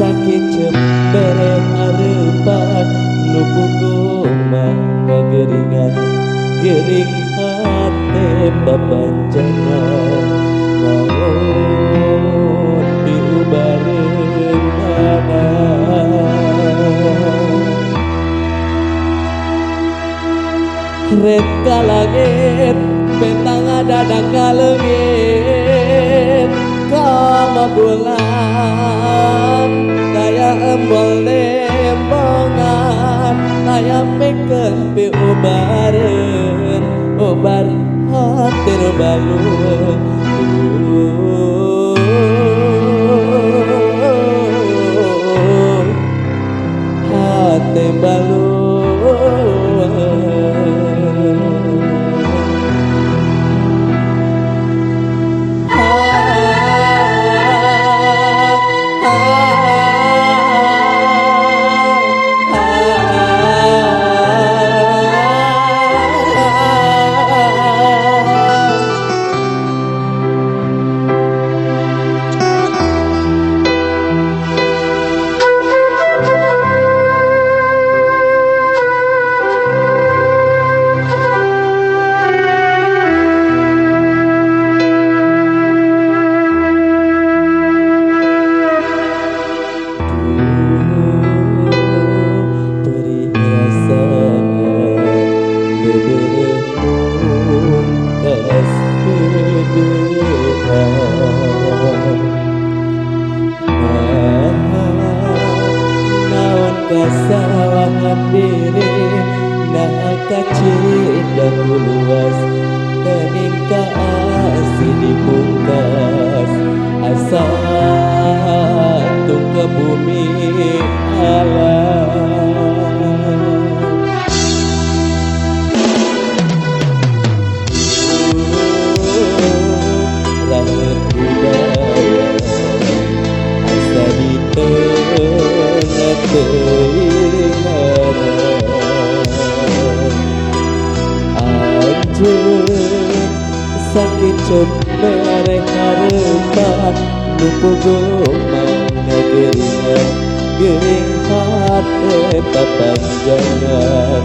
Sakit cembere harepan nupuku mangageringan gering hate papanjangan naon diubareunana red ka langit bentang dadak ka leungit ka bulan kaya embol dembongan kaya peken pi ubareun ubar hati nu balueun hati balueun kesalahan diri nah kacida luas tening kaasih dipungkas asa tung ke bumi alam lahir budaya asa ditengah sakit cembere harepan nupugu mangageringan gering hate papanjangan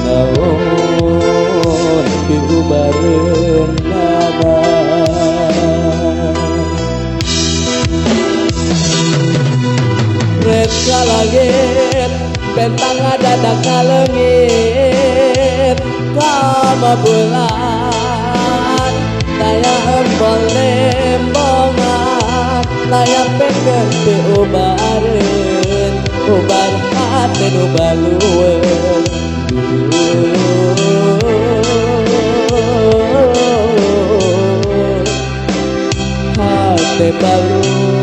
naon diubareunana red ka langit bentang dadak ka leungit ka bulan kaya embol dembongan kaya peken pi ubareun ubar hati nu balueun hati balueun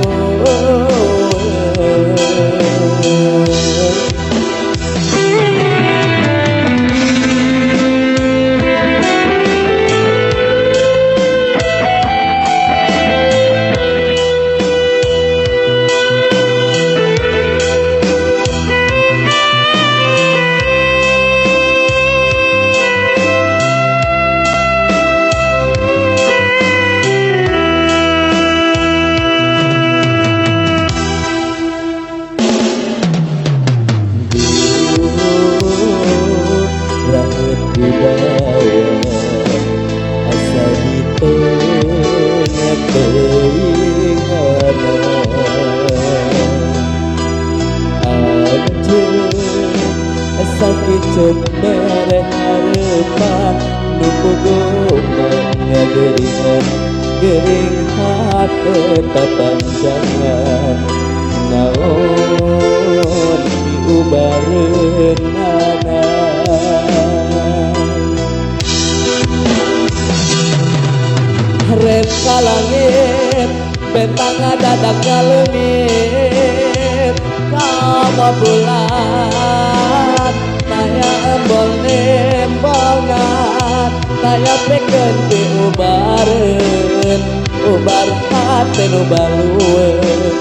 sakit cembere harepan nupugu mangageringan gering hate papanjangan naon diubareunana red ka langit bentang dadak ka leungit ka kama bulan taya embol nembongan taya peken di ubareun ubar hati nu balueun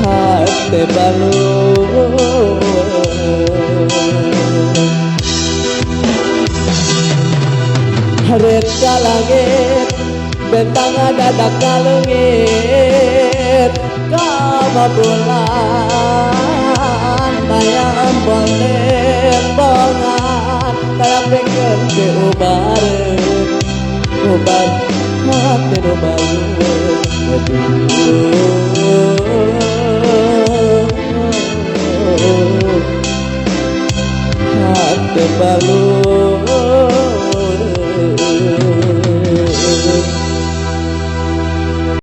hati balueun haret ka langit bentang dadak kalengit kama bulan taya embol nembongan taya peken di ubareun ubar hati nu balueun